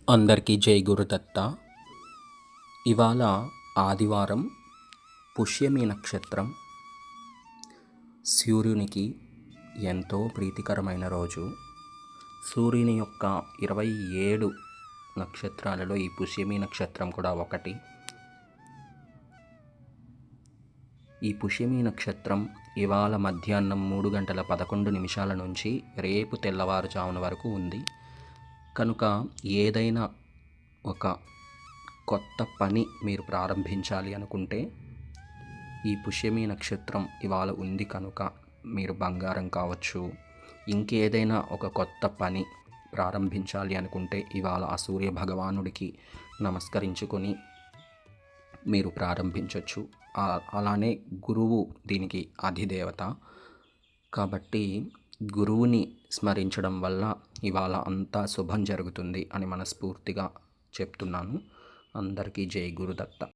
అందరికీ జై గురుదత్త. ఇవాళ ఆదివారం, పుష్యమి నక్షత్రం. సూర్యునికి ఎంతో ప్రీతికరమైన రోజు. సూర్యుని యొక్క 27 నక్షత్రాలలో ఈ పుష్యమి నక్షత్రం కూడా ఒకటి. ఈ పుష్యమి నక్షత్రం ఇవాళ మధ్యాహ్నం 3:11 నుంచి రేపు తెల్లవారుజామున వరకు ఉంది. కనుక ఏదైనా ఒక కొత్త పని మీరు ప్రారంభించాలి అనుకుంటే ఈ పుష్యమి నక్షత్రం ఇవాళ ఉంది కనుక మీరు బంగారం కావచ్చు, ఇంకేదైనా ఒక కొత్త పని ప్రారంభించాలి అనుకుంటే ఇవాళ ఆ సూర్య భగవానుడికి నమస్కరించుకొని మీరు ప్రారంభించవచ్చు. అలానే గురువు దీనికి అధిదేవత కాబట్టి గురువుని స్మరించడం వల్ల ఇవాళ అంతా శుభం జరుగుతుంది అని మనస్ఫూర్తిగా చెప్తున్నాను. అందరికీ జై గురుదత్త.